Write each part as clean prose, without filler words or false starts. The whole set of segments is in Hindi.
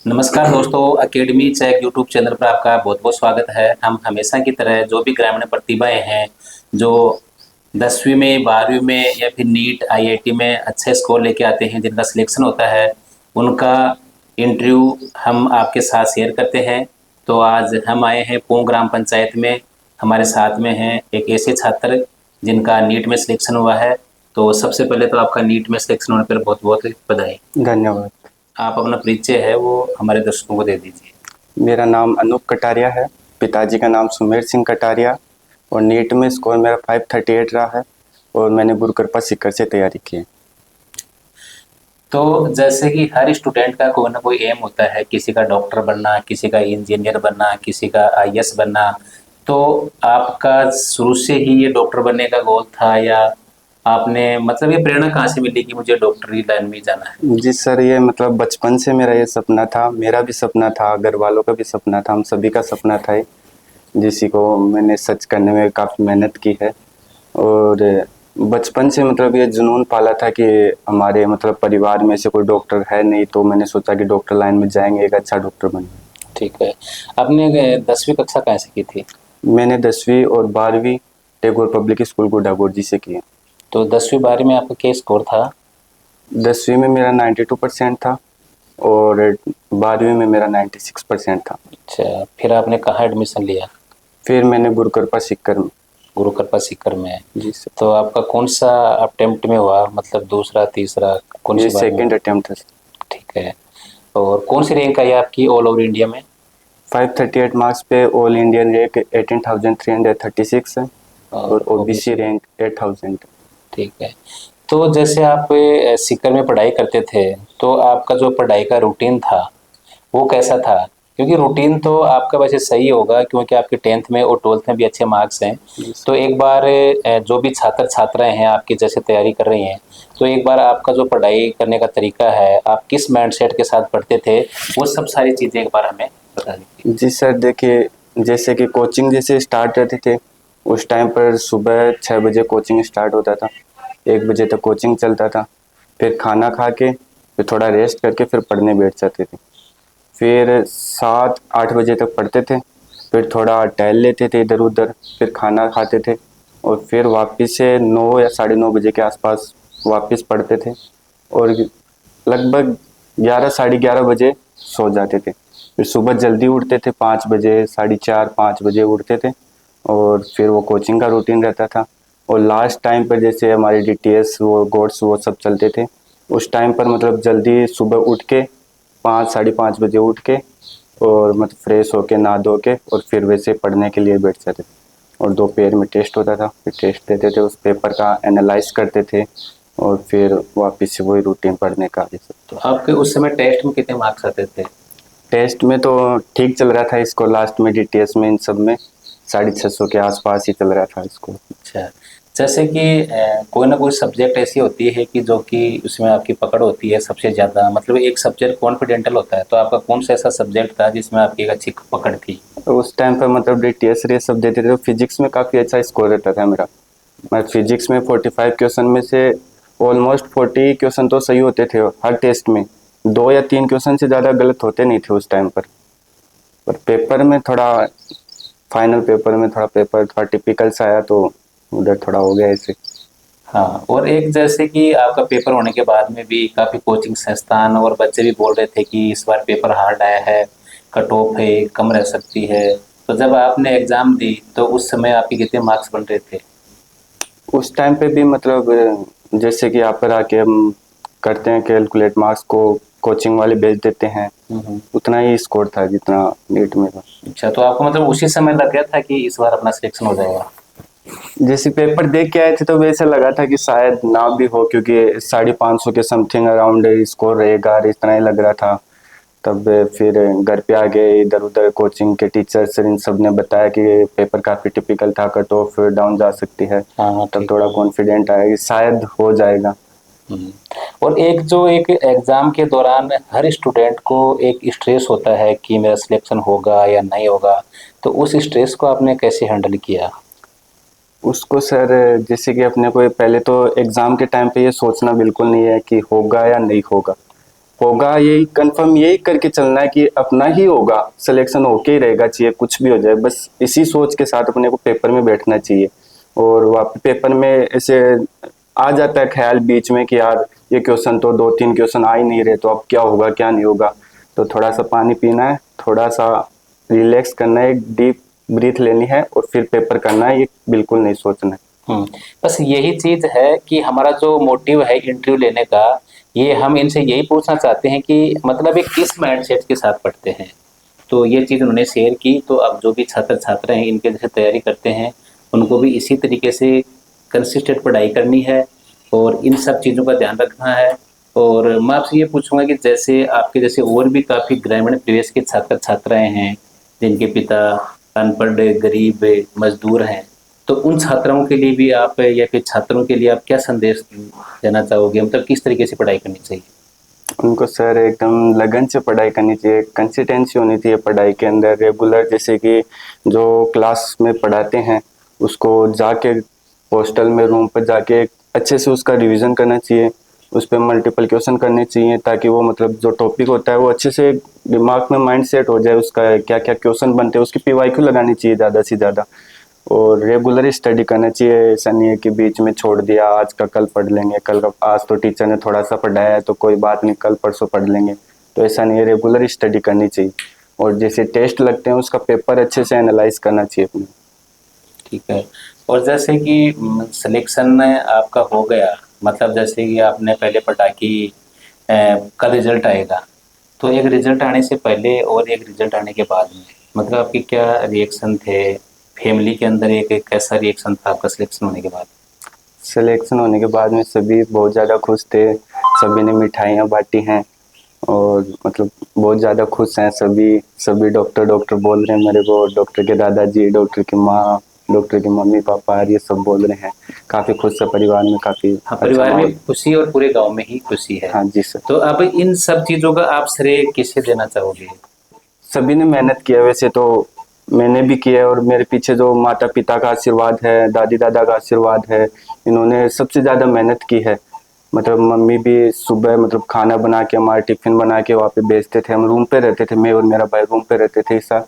नमस्कार दोस्तों, एकेडमी चेक यूट्यूब चैनल पर आपका बहुत बहुत स्वागत है। हम हमेशा की तरह जो भी ग्रामीण प्रतिभाएं हैं, जो 10वीं में 12वीं में या फिर नीट आईआईटी में अच्छे स्कोर लेके आते हैं, जिनका सिलेक्शन होता है, उनका इंटरव्यू हम आपके साथ शेयर करते हैं। तो आज हम आए हैं पोंग ग्राम पंचायत में। हमारे साथ में हैं एक ऐसे छात्र जिनका नीट में सिलेक्शन हुआ है। तो सबसे पहले तो आपका नीट में सिलेक्शन होने पर बहुत बहुत बधाई। धन्यवाद। आप अपना परिचय है वो हमारे दर्शकों को दे दीजिए। मेरा नाम अनूप कटारिया है। पिताजी का नाम सुमेर सिंह कटारिया। और नीट में स्कोर मेरा 538 रहा है। और मैंने गुरु कृपा सीकर से तैयारी की है। तो जैसे कि हर स्टूडेंट का कोई ना कोई एम होता है, किसी का डॉक्टर बनना, किसी का इंजीनियर बनना, किसी का आईएएस बनना। तो आपका शुरू से ही ये डॉक्टर बनने का गोल था, या आपने मतलब ये प्रेरणा कहाँ से मिली कि मुझे डॉक्टरी लाइन में जाना है? जी सर, ये मतलब बचपन से मेरा ये सपना था। मेरा भी सपना था, घर वालों का भी सपना था, हम सभी का सपना था, जिसी को मैंने सच करने में काफ़ी मेहनत की है। और बचपन से मतलब ये जुनून पाला था कि हमारे मतलब परिवार में से कोई डॉक्टर है नहीं, तो मैंने सोचा कि डॉक्टर लाइन में जाएंगे, एक अच्छा डॉक्टर बनेंगे। ठीक है। आपने 10वीं कक्षा कहाँ से की थी? मैंने 10वीं और 12वीं टैगोर पब्लिक स्कूल गुडागोर जी से की है। तो 10वीं 12वीं में आपका क्या स्कोर था? 10वीं में मेरा 92% था और 12वीं में मेरा 96% था। अच्छा, फिर आपने कहाँ एडमिशन लिया? फिर मैंने गुरु कृपा सीकर में। गुरु कृपा सीकर में। जी सर। तो आपका कौन सा अटेम्प्ट में हुआ, मतलब दूसरा तीसरा कौन ये सी बार में सेकंड हुआ? अटेम्प्ट था सर। ठीक है। और कौन सी रैंक आई आपकी ऑल ओवर इंडिया में? 538 मार्क्स पे ऑल इंडियन रैंक 18,336 है और और ओबीसी ओबीसी? रैंक 8,000। ठीक है। तो जैसे आप सीकर में पढ़ाई करते थे, तो आपका जो पढ़ाई का रूटीन था वो कैसा था? क्योंकि रूटीन तो आपका वैसे सही होगा, क्योंकि आपके 10th में और 12th में भी अच्छे मार्क्स हैं। जी तो सर। एक बार जो भी छात्र छात्राएं हैं आपकी जैसे तैयारी कर रही हैं, तो एक बार आपका जो पढ़ाई करने का तरीका है, आप किस माइंडसेट के साथ पढ़ते थे, वो सब सारी चीज़ें एक बार हमें बता दीजिए। जी सर, देखिए, जैसे कि कोचिंग जैसे स्टार्ट रहते थे, उस टाइम पर सुबह 6 बजे कोचिंग स्टार्ट होता था, 1 बजे तक कोचिंग चलता था। फिर खाना खा के फिर थोड़ा रेस्ट करके फिर पढ़ने बैठ जाते थे। फिर 7-8 बजे तक पढ़ते थे। फिर थोड़ा टहल लेते थे इधर उधर, फिर खाना खाते थे और फिर वापस से 9 या 9:30 बजे के आसपास वापस पढ़ते थे और लगभग 11-11:30 बजे सो जाते थे। फिर सुबह जल्दी उठते थे, 5 बजे, 4:30-5 बजे उठते थे और फिर वो कोचिंग का रूटीन रहता था। और लास्ट टाइम पर जैसे हमारे डीटीएस वो गोड्स वो सब चलते थे, उस टाइम पर मतलब जल्दी सुबह उठ के 5-5:30 बजे उठ के और मतलब फ्रेश होके नहा धो के और फिर वैसे पढ़ने के लिए बैठ जाते थे। और दोपहर में टेस्ट होता था, फिर टेस्ट देते थे, उस पेपर का एनालाइज करते थे और फिर वापस से वही रूटीन पढ़ने का ये सब। तो आपके उस समय टेस्ट में कितने मार्क्स आते थे? टेस्ट में तो ठीक चल रहा था इसको, लास्ट में डीटीएस में इन सब में 650 के आसपास ही चल रहा था इसको। अच्छा। जैसे कि कोई ना कोई सब्जेक्ट ऐसी होती है कि जो कि उसमें आपकी पकड़ होती है सबसे ज़्यादा, मतलब एक सब्जेक्ट कॉन्फिडेंटल होता है, तो आपका कौन सा ऐसा सब्जेक्ट था जिसमें आपकी एक अच्छी पकड़ थी? उस टाइम पर मतलब डीटीएस ये सब देते थे तो फिजिक्स में काफ़ी अच्छा स्कोर रहता था मेरा। मैं फिजिक्स में 45 क्वेश्चन में से ऑलमोस्ट 40 क्वेश्चन तो सही होते थे हर टेस्ट में। 2 या 3 क्वेश्चन से ज़्यादा गलत होते नहीं थे उस टाइम पर पेपर में थोड़ा, फाइनल पेपर में थोड़ा पेपर थोड़ा टिपिकल सा आया तो उधर थोड़ा हो गया ऐसे। हाँ, और एक जैसे कि आपका पेपर होने के बाद में भी काफ़ी कोचिंग संस्थान और बच्चे भी बोल रहे थे कि इस बार पेपर हार्ड आया है, कट ऑफ है, कम रह सकती है। तो जब आपने एग्ज़ाम दी तो उस समय आपके कितने मार्क्स बन रहे थे? उस टाइम पे भी मतलब जैसे कि यहाँ पर आके हम करते हैं कैलकुलेट, मार्क्स को कोचिंग वाले भेज देते हैं, उतना ही स्कोर था जितना नीट में था। अच्छा, तो आपको मतलब उसी समय लग गया था कि इस बार अपना सिलेक्शन हो जाएगा? जैसे पेपर देख के आए थे तो वैसे लगा था कि शायद ना भी हो, क्योंकि 550 के समथिंग अराउंड स्कोर रहेगा, इतना ही लग रहा था। तब फिर घर पे आ गए, इधर उधर कोचिंग के टीचर्स इन सब ने बताया कि पेपर काफ़ी टिपिकल था, कट ऑफ डाउन जा सकती है। हाँ, तब ठीक थोड़ा है। कॉन्फिडेंट आया कि शायद हो जाएगा। हम्म। और एक एग्ज़ाम के दौरान हर स्टूडेंट को एक स्ट्रेस होता है कि मेरा सिलेक्शन होगा या नहीं होगा, तो उस स्ट्रेस को आपने कैसे हैंडल किया? उसको सर, जैसे कि अपने को पहले तो एग्ज़ाम के टाइम पे ये सोचना बिल्कुल नहीं है कि होगा या नहीं होगा। होगा, यही कंफर्म यही करके चलना है कि अपना ही होगा, सिलेक्शन होके ही रहेगा, चाहिए कुछ भी हो जाए, बस इसी सोच के साथ अपने को पेपर में बैठना चाहिए। और वहाँ पे पेपर में ऐसे आ जाता है ख्याल बीच में कि यार ये क्वेश्चन तो 2-3 क्वेश्चन आ ही नहीं रहे, तो अब क्या होगा क्या नहीं होगा। तो थोड़ा सा पानी पीना है, थोड़ा सा रिलैक्स करना है, एक डीप ब्रीथ लेनी है और फिर पेपर करना है, ये बिल्कुल नहीं सोचना है। बस यही चीज है कि हमारा जो मोटिव है इंटरव्यू लेने का, ये हम इनसे यही पूछना चाहते हैं कि मतलब एक किस माइंडसेट के साथ पढ़ते हैं। तो ये चीज़ उन्होंने शेयर की। तो अब जो भी छात्र छात्रा हैं इनके जैसे तैयारी करते हैं, उनको भी इसी तरीके से कंसिस्टेंट पढ़ाई करनी है और इन सब चीज़ों का ध्यान रखना है। और मैं आपसे ये पूछूंगा कि जैसे आपके जैसे और भी काफ़ी ग्रामीण प्रदेश के छात्र छात्राएं हैं जिनके पिता अनपढ़ गरीब मजदूर हैं, तो उन छात्राओं के लिए भी आप या फिर छात्रों के लिए आप क्या संदेश देना चाहोगे, मतलब किस तरीके से पढ़ाई करनी चाहिए? उनको सर एकदम लगन से पढ़ाई करनी चाहिए, कंसिस्टेंसी होनी चाहिए पढ़ाई के अंदर, रेगुलर, जैसे कि जो क्लास में पढ़ाते हैं उसको जाके हॉस्टल में रूम पर जाके अच्छे से उसका रिवीजन करना चाहिए, उस पर मल्टीपल क्वेश्चन करने चाहिए, ताकि वो मतलब जो टॉपिक होता है वो अच्छे से दिमाग में माइंड सेट हो जाए, उसका क्या क्या क्वेश्चन बनते हैं उसकी पीवाईक्यू लगानी चाहिए ज़्यादा से ज़्यादा। और रेगुलर स्टडी करना चाहिए, ऐसा नहीं है कि बीच में छोड़ दिया, आज का कल पढ़ लेंगे, कल का आज तो टीचर ने थोड़ा सा पढ़ाया है तो कोई बात नहीं, कल परसों पढ़ लेंगे, तो ऐसा नहीं है, रेगुलर स्टडी करनी चाहिए। और जैसे टेस्ट लगते हैं उसका पेपर अच्छे से एनालाइज करना चाहिए अपने। ठीक है। और जैसे कि सिलेक्शन आपका हो गया, मतलब जैसे कि आपने पहले पढ़ा कि कल रिजल्ट आएगा, तो एक रिजल्ट आने से पहले और एक रिजल्ट आने के बाद में मतलब आपके क्या रिएक्शन थे? फैमिली के अंदर एक कैसा रिएक्शन था आपका सिलेक्शन होने के बाद? सिलेक्शन होने के बाद में सभी बहुत ज़्यादा खुश थे, सभी ने मिठाइयाँ बांटी हैं और मतलब बहुत ज़्यादा खुश हैं सभी। सभी डॉक्टर डॉक्टर बोल रहे हैं मेरे को, डॉक्टर के दादाजी, डॉक्टर की माँ, डॉक्टर के मम्मी पापा, ये सब बोल रहे हैं। काफ़ी खुश है परिवार में, काफ़ी हाँ, अच्छा परिवार माहौल। में खुशी और पूरे गांव में ही खुशी है। हाँ जी सर। तो अब इन सब चीज़ों का आप श्रेय किसे देना चाहोगे? सभी ने मेहनत किया, वैसे तो मैंने भी किया है, और मेरे पीछे जो माता पिता का आशीर्वाद है, दादी दादा का आशीर्वाद है, इन्होंने सबसे ज़्यादा मेहनत की है। मतलब मम्मी भी सुबह मतलब खाना बना के, हमारा टिफिन बना के वहाँ पे भेजते थे, हम रूम पे रहते थे, मैं और मेरा भाई रूम पे रहते थे ऐसा।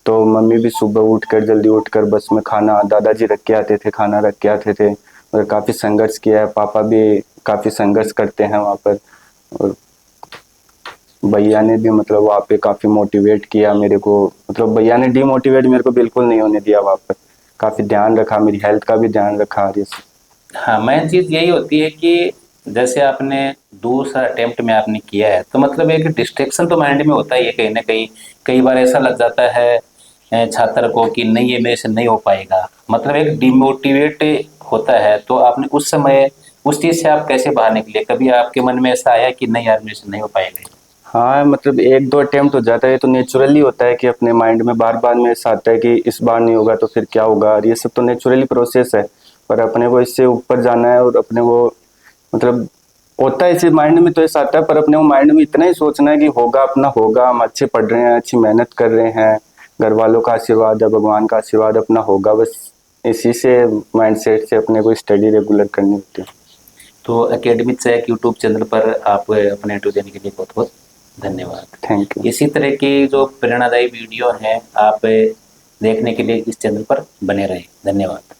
तो मम्मी भी सुबह उठकर जल्दी उठकर बस में खाना दादाजी रख के आते थे, खाना रख के आते थे, और काफ़ी संघर्ष किया है, पापा भी काफ़ी संघर्ष करते हैं वहाँ पर। और भैया ने भी मतलब वहाँ पे काफ़ी मोटिवेट किया मेरे को, मतलब भैया ने डीमोटिवेट मेरे को बिल्कुल नहीं होने दिया वहाँ पर, काफ़ी ध्यान रखा, मेरी हेल्थ का भी ध्यान रखा, और ये सब। हाँ, मेन चीज़ यही होती है कि जैसे आपने दूसरा अटेम्प्ट में आपने किया है, तो मतलब एक डिस्ट्रैक्शन तो माइंड में होता ही है कहीं ना कहीं। कई बार ऐसा लग जाता है छात्र को कि नहीं ये मेरे से नहीं हो पाएगा, मतलब एक डिमोटिवेट होता है। तो आपने उस समय उस चीज़ से आप कैसे बाहर निकले? कभी आपके मन में ऐसा आया कि नहीं यार मेरे से नहीं हो पाएगा? हाँ मतलब 1-2 अटेम्प्ट हो जाता है तो नेचुरली होता है कि अपने माइंड में बार बार में ऐसा आता है कि इस बार नहीं होगा तो फिर क्या होगा, और ये सब तो नेचुरली प्रोसेस है। पर अपने को इससे ऊपर जाना है, और अपने को मतलब होता है इसी माइंड में तो ऐसा आता है, पर अपने को माइंड में इतना ही सोचना है कि होगा, अपना होगा, हम अच्छे पढ़ रहे हैं, अच्छी मेहनत कर रहे हैं, घर वालों का आशीर्वाद है, भगवान का आशीर्वाद, अपना होगा, बस इसी से माइंड सेट से अपने को स्टडी रेगुलर करनी होती है। तो एकेडमी चैक यूट्यूब चैनल पर आप अपने इंटरव्यू देने के लिए बहुत बहुत धन्यवाद। Thank you. इसी तरह की जो प्रेरणादायी वीडियो हैं आप देखने के लिए इस चैनल पर बने रहें। धन्यवाद।